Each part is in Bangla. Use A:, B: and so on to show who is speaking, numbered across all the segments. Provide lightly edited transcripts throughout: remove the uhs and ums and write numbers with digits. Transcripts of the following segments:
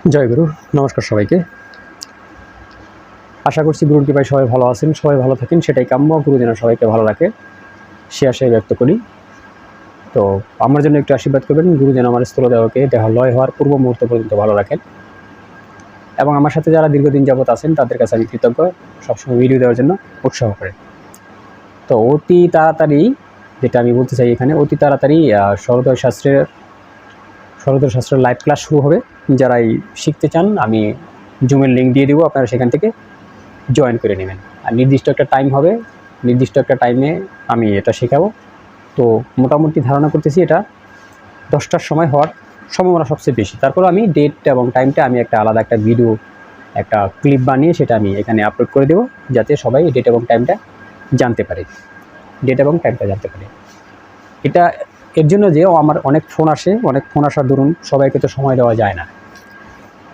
A: জয় গুরু। নমস্কার সবাইকে। আশা করছি গুরুর কৃপায় সবাই ভালো আছেন, সবাই ভালো থাকেন, সেটাই কাম্য। গুরু যেন সবাইকে ভালো রাখে সে আশায় ব্যক্ত করি। তো আমার জন্য একটু আশীর্বাদ করবেন, গুরু যেন আমার স্থূলদেহকে দেহ লয় হওয়ার পূর্ব মুহূর্ত পর্যন্ত ভালো রাখেন। এবং আমার সাথে যারা দীর্ঘদিন যাবত আছেন তাদের কাছে আমি কৃতজ্ঞ, সবসময় ভিডিও দেওয়ার জন্য উৎসাহ করে। তো অতি তাড়াতাড়ি, যেটা আমি বলতে চাই এখানে, অতি তাড়াতাড়ি সরোদয় শাস্ত্রের লাইভ ক্লাস শুরু হবে। যারাই শিখতে চান আমি জুমের লিঙ্ক দিয়ে দেবো, আপনারা সেখান থেকে জয়েন করে নেবেন। আর নির্দিষ্ট একটা টাইম হবে, নির্দিষ্ট একটা টাইমে আমি এটা শেখাবো। তো মোটামুটি ধারণা করতেছি এটা 10টার সময় হওয়ার সম্ভাবনা সবচেয়ে বেশি। তারপর আমি ডেট এবং টাইমটা আমি একটা আলাদা একটা ভিডিও, একটা ক্লিপ বানিয়ে সেটা আমি এখানে আপলোড করে দেবো, যাতে সবাই ডেট এবং টাইমটা জানতে পারে, এটা এর জন্য যে আমার অনেক ফোন আসে, অনেক ফোন আসার দরুন সবাইকে তো সময় দেওয়া যায় না,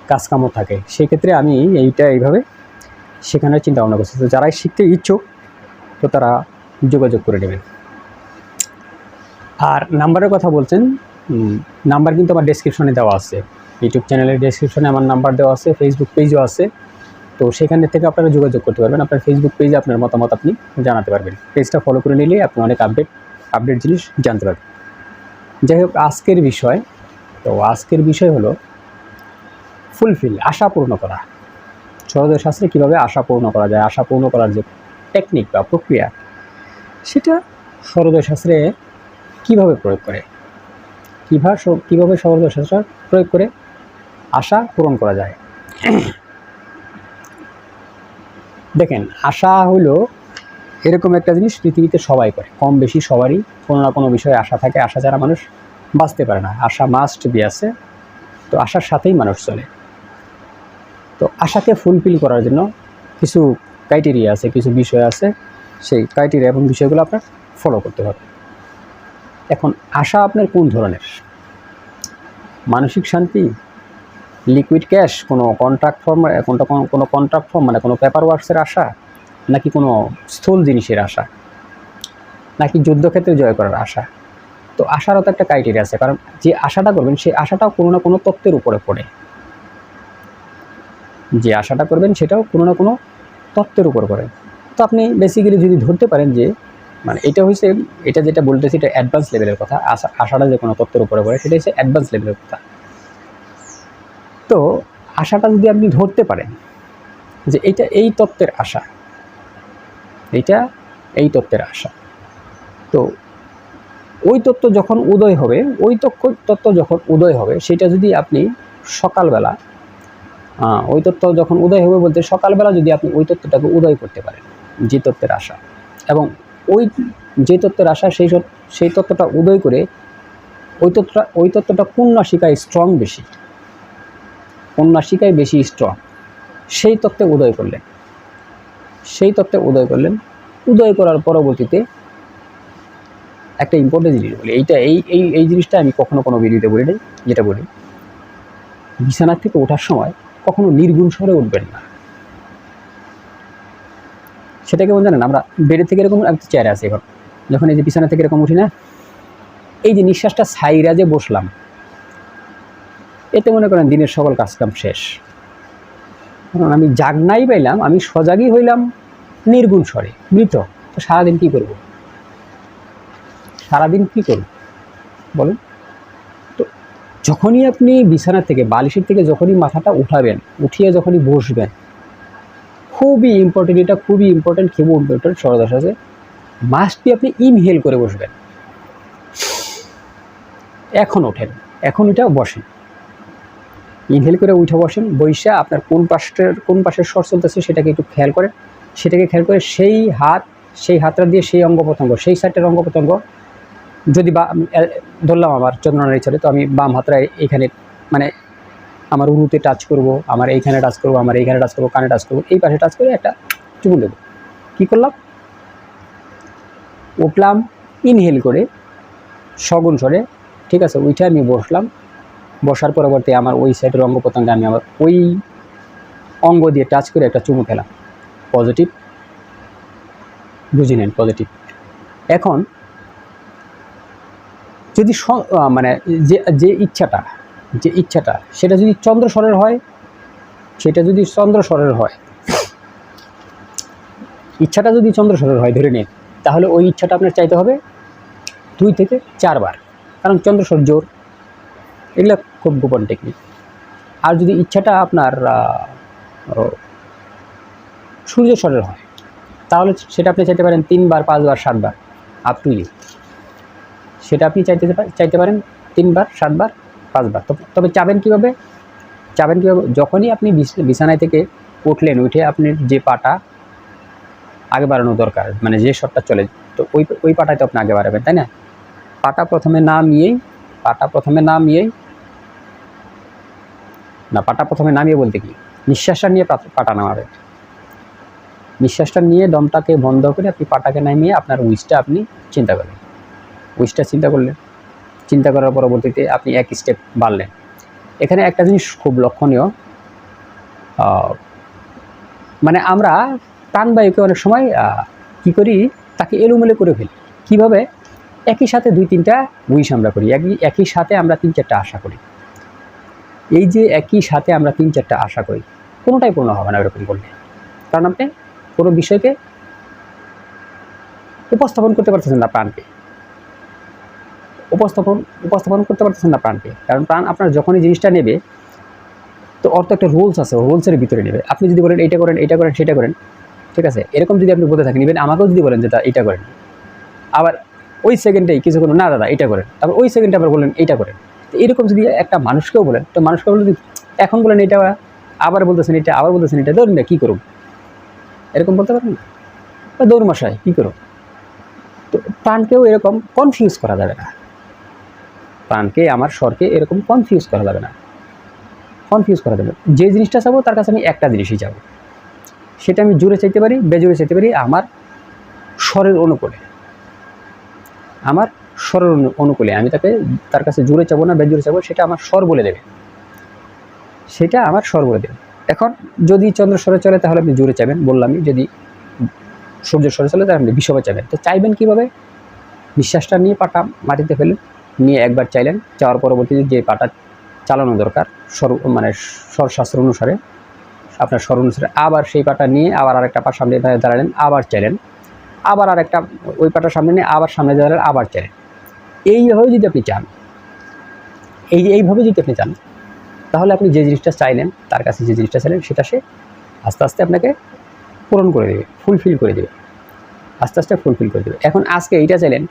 A: কাজকামও থাকে। সেক্ষেত্রে আমি এইভাবে শেখানোর চিন্তা ভাবনা করছি। তো যারাই শিখতে ইচ্ছুক তো তারা যোগাযোগ করে নেবেন। আর নাম্বারের কথা বলছেন, নাম্বার কিন্তু আমার ডেসক্রিপশনে দেওয়া আছে, ইউটিউব চ্যানেলের ডেসক্রিপশনে আমার নাম্বার দেওয়া আছে, ফেসবুক পেজও আছে। তো সেখান থেকে আপনারা যোগাযোগ করতে পারবেন। আপনার ফেসবুক পেজে আপনার মতামত আপনি জানাতে পারবেন। পেজটা ফলো করে নিলে আপনি অনেক আপডেট জিনিস জানতে পারবেন। যাই হোক, আজকের বিষয় হলো ফুলফিল, আশা পূর্ণ করা। সরোদয় শাস্ত্রে কীভাবে আশা পূর্ণ করা যায়, আশা পূর্ণ করার যে টেকনিক বা প্রক্রিয়া, সেটা সরোদয় শাস্ত্রে কীভাবে প্রয়োগ করে, কীভাবে সরোদয় শাস্ত্র প্রয়োগ করে আশা পূরণ করা যায়। দেখেন, আশা হলো এরকম একটা জিনিস পৃথিবীতে সবাই করে, কম বেশি সবারই কোনো না কোনো বিষয়ে আশা থাকে। আশা ছাড়া মানুষ বাঁচতে পারে না, আশা মাস্ট বি আছে। তো আশার সাথেই মানুষ চলে। তো আশাকে ফুলফিল করার জন্য কিছু ক্রাইটেরিয়া আছে, কিছু বিষয় আছে, সেই ক্রাইটেরিয়া এবং বিষয়গুলো আপনার ফলো করতে হবে। এখন আশা আপনার কোন ধরনের? মানসিক শান্তি, লিকুইড ক্যাশ, কোনো কন্ট্রাক্ট ফর্ম, মানে কোনো পেপার ওয়ার্কসের আশা, নাকি কোনো স্থূল জিনিসের আশা, নাকি যুদ্ধক্ষেত্রে জয় করার আশা? তো আশারও তো একটা ক্রাইটেরিয়া আছে, কারণ যে আশাটা করবেন সেই আশাটাও কোনো না কোনো তত্ত্বের উপরে পড়ে। যে আশাটা করবেন সেটাও কোনো না কোনো তত্ত্বের উপর পড়ে। তো আপনি বেসিক্যালি যদি ধরতে পারেন যে মানে এটা যেটা বলতেছি এটা অ্যাডভান্স লেভেলের কথা। আশাটা যে কোনো তত্ত্বের উপরে পড়ে সেটা হচ্ছে অ্যাডভান্স লেভেলের কথা। তো আশাটা যদি আপনি ধরতে পারেন যে এটা এই তত্ত্বের আশা, তো ওই তত্ত্ব যখন উদয় হবে, সেটা যদি আপনি সকালবেলা, ওই তত্ত্ব যখন উদয় হবে বলতে সকালবেলা যদি আপনি ওই তত্ত্বটাকে উদয় করতে পারেন, যে তত্ত্বের আশা, এবং ওই যে তত্ত্বের আশা সেই তত্ত্বটা উদয় করে ওই তত্ত্বটা কোন নাসিকায় বেশি স্ট্রং, সেই তত্ত্বে উদয় করলেন। উদয় করার পরবর্তীতে একটা ইম্পর্টেন্ট জিনিস বলি, এই জিনিসটা আমি কখনো কোনো ভিডিওতে বলি নাই, যেটা বলি, বিছানা থেকে ওঠার সময় কখনো নির্গুণ স্বরে উঠবেন না। সেটা কেমন জানেন? আমরা বেডে থেকে এরকম চেয়ারে আছি, এখন যখন এই যে বিছানা থেকে এরকম উঠি না, এই যে নিঃশ্বাসটা ছাইরা যে বসলাম, এতে মনে করেন দিনের সকল কাজকাম শেষ। কারণ আমি জাগ নাই পাইলাম, আমি সজাগই হইলাম নির্গুণ স্বরে, মৃত। তো সারাদিন কি করব বলেন? তো যখনই আপনি বিছানা থেকে, বালিশের থেকে যখনই মাথাটা উঠাবেন, উঠিয়ে যখনই বসবেন, খুবই ইম্পর্টেন্ট সরোদয় শাস্ত্রে মাস্ট বি আপনি ইনহেল করে বসবেন। এখন এটা বসেন, ইনহেল করে উঠে বসেন। বৈশা আপনার কোন পাশের স্বর চলতেছে সেটাকে একটু খেয়াল করে সেই হাতটা দিয়ে সেই অঙ্গ প্রত্যঙ্গ, সেই সাইডের অঙ্গ প্রত্যঙ্গ, যদি ধরলাম আমার চন্দ্রনারী চলে, তো আমি বাম হাতটা এখানে, মানে আমার উরুতে টাচ করব, আমার এইখানে টাচ করব, কানে টাচ করব, এই পাশে টাচ করে একটা চুমু দেবো। কী করলাম? উঠলাম ইনহেল করে সগুণ স্বরে, ঠিক আছে, উঠে আমি বসলাম। বসার পরবর্তী আমার ওই সাইডের অঙ্গ প্রত্যঙ্গে আমি আমার ওই অঙ্গ দিয়ে টাচ করে একটা চুমু খেলাম। পজিটিভ, বুঝে নেন, পজিটিভ। এখন যদি মানে যে ইচ্ছাটা, যে ইচ্ছাটা সেটা যদি চন্দ্রস্বরের হয়, ইচ্ছাটা যদি চন্দ্রস্বরের হয় ধরে নিন, তাহলে ওই ইচ্ছাটা আপনার চাইতে হবে 2 থেকে 4 বার, কারণ চন্দ্রস্বর জোর, এগুলো খুব গোপন টেকনিক। আর যদি ইচ্ছাটা আপনার সূর্যস্বরের হয়, তাহলে সেটা আপনি চাইতে পারেন 3 বার, 5 বার, 7 বার, আপ টু ইউ। সেটা আপনি চাইতে পারেন 3 বার, 7 বার, 5 বার। তবে চাবেন কীভাবে? যখনই আপনি বিছানায় থেকে উঠলেন, উঠে আপনি যে পাটা আগে বাড়ানো দরকার, মানে যে শটটা চলে, তো ওই পাটায় তো আপনি আগে বাড়াবেন, তাই না? পাটা প্রথমে নামিয়ে বলতে কি, নিঃশ্বাসটা নিয়ে পাটা নামাবেন। নিঃশ্বাসটা নিয়ে দমটাকে বন্ধ করে আপনি পাটাকে নামিয়ে আপনার উইশটা আপনি চিন্তা করলেন। চিন্তা করার পরবর্তীতে আপনি এক স্টেপ বাড়লেন। এখানে একটা জিনিস খুব লক্ষণীয়, মানে আমরা প্রাণবায়ুকে অনেক সময় কী করি, তাকে এলোমেলো করে ফেলি। কীভাবে? একই সাথে 2-3টা উইশ আমরা করি, একই সাথে আমরা 3-4টা আশা করি। এই যে একই সাথে আমরা 3-4টা আশা করি, কোনোটাই পূর্ণ হবে না এরকম করলে, কারণ আপনি কোনো বিষয়কে উপস্থাপন করতে পারতেছেন না, প্রাণকে উপস্থাপন করতে পারতেছেন না প্রাণকে। কারণ প্রাণ আপনার যখনই জিনিসটা নেবে, তো অর্থ একটা রুলস আছে, রুলসের ভিতরে নেবে। আপনি যদি বলেন এইটা করেন, সেটা করেন, ঠিক আছে, এরকম যদি আপনি বলতে থাকেন, নেবেন। আমাকেও যদি বলেন যে এইটা করেন, আবার ওই সেকেন্ডেই কিছু করুন, না দাদা এইটা করেন, তারপর ওই সেকেন্ডে আবার বললেন এইটা করেন। তো এরকম যদি একটা মানুষকেও বলেন, তো মানুষকে বলে এখন বলেন এইটা, আবার বলতেছেন এটা, ধরুন না, কী করুন, এরকম বলতে পারেন না? দৌড় মশাই কী করুন। তো প্রাণকেও এরকম কনফিউজ করা যাবে না, প্রাণকে, আমার স্বরকে এরকম কনফিউজ করা যাবে। যে জিনিসটা চাবো তার কাছে আমি একটা জিনিসই চাবো, সেটা আমি জোরে চাইতে পারি, বেজোরে চাইতে পারি, আমার স্বরের অনুকূলে আমি তার কাছে জোরে চাবো না বেজোরে চাবো, সেটা আমার স্বর বলে দেবে। এখন যদি চন্দ্রস্বরে চলে তাহলে আপনি জোরে চাইবেন, বললামই। যদি সূর্যের স্বরে চলে তাহলে আপনি বিষমে চাইবেন। তো চাইবেন কীভাবে? নিঃশ্বাসটা নিয়ে পাটা মাটিতে ফেলেন, নিয়ে একবার চাইলেন, চাওয়ার পরবর্তীতে যে পাটা চালানো দরকার স্বরশাস্ত্র অনুসারে, আপনার স্বর অনুসারে, আবার সেই পাটা নিয়ে আবার আরেকটা পা সামনে দাঁড়ালেন, আবার চাইলেন, আবার আরেকটা ওই পাটার সামনে নিয়ে আবার সামনে দাঁড়ালেন, আবার চাইলেন। এইভাবে যদি আপনি চান, তাহলে আপনি যে জিনিসটা চাইলেন, তার কাছে যে জিনিসটা চাইলেন, সেটা সে আস্তে আস্তে আপনাকে পূরণ করে দেবে, ফুলফিল করে দেবে। এখন আজকে এইটা চাইলেন,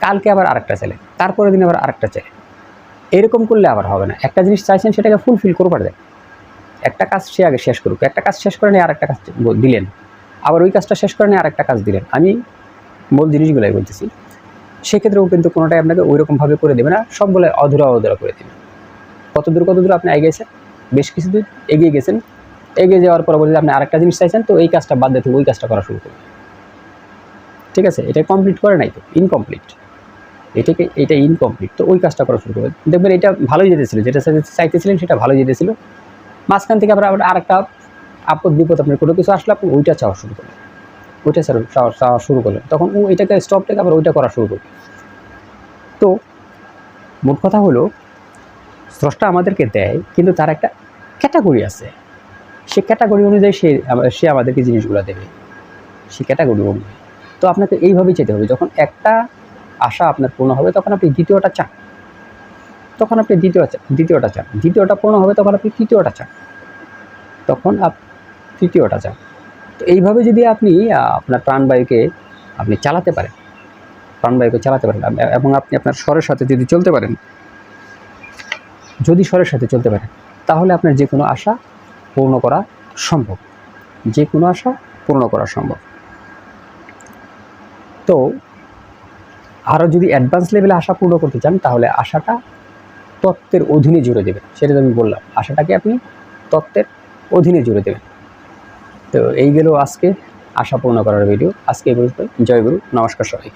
A: কালকে আবার আরেকটা চাইলেন, তারপরের দিন আবার আরেকটা চাইলেন। এরকম করলে আবার হবে না। একটা জিনিস চাইছেন, সেটাকে ফুলফিল করবার দেন। একটা কাজ সে আগে শেষ করুক, একটা কাজ শেষ করে নিয়ে আরেকটা কাজ দিলেন, আবার ওই কাজটা শেষ করে নিয়ে আরেকটা কাজ দিলেন। আমি মূল জিনিসগুলোই বলতেছি। সেক্ষেত্রেও কিন্তু কোনোটাই আপনাকে ওই রকমভাবে করে দেবে না, সবগুলো অধুরা করে দেবে। কত দূর আপনি এগিয়েছেন, বেশ কিছু দূর এগিয়ে গেছেন, এগিয়ে যাওয়ার পরবর্তীতে আপনি আরেকটা জিনিস চাইছেন, তো এই কাজটা বাদ দিয়ে ওই কাজটা করা শুরু করবেন। ঠিক আছে, এটা কমপ্লিট করে নাই, তো ইনকমপ্লিট, এটা ইনকমপ্লিট, তো ওই কাজটা করা শুরু করবেন। দেখবেন এটা ভালোই যেতেছিল, যেটা চাইতেছিলেন সেটা ভালোই যেতেছিল। মাঝখান থেকে আবার আরেকটা আপদ বিপদ, আপনার কোনো কিছু আসলে আপনি ওইটা চাওয়া শুরু করলেন, তখন এটাকে স্টপ থেকে আবার ওইটা করা শুরু করবে। তো মোট কথা হলো, স্রষ্টা আমাদেরকে দেয়, কিন্তু তার একটা ক্যাটাগরি আছে, সে ক্যাটাগরি অনুযায়ী সে আমাদেরকে জিনিসগুলো দেবে, সে ক্যাটাগরি অনুযায়ী। তো আপনাকে এইভাবেই চাইতে হবে। যখন একটা আশা আপনার পূর্ণ হবে, তখন আপনি দ্বিতীয়টা চান, দ্বিতীয়টা পূর্ণ হবে, তখন আপনি তৃতীয়টা চান, তো এইভাবে যদি আপনি আপনার প্রাণবায়ুকে আপনি চালাতে পারেন, এবং আপনি আপনার স্বরের সাথে যদি চলতে পারেন, তাহলে আপনার যে কোনো আশা পূর্ণ করা সম্ভব। তো আরও যদি অ্যাডভান্স লেভেলে আশা পূর্ণ করতে চান, তাহলে আশাটা তত্ত্বের অধীনে জুড়ে দেবেন। সেটা আমি বললাম, আশাটাকে আপনি তত্ত্বের অধীনে জুড়ে দেবেন। তো এই গেল আজকে আশা পূর্ণ করার ভিডিও। আজকে এই পর্যন্ত। জয় গুরু, নমস্কার সবাই।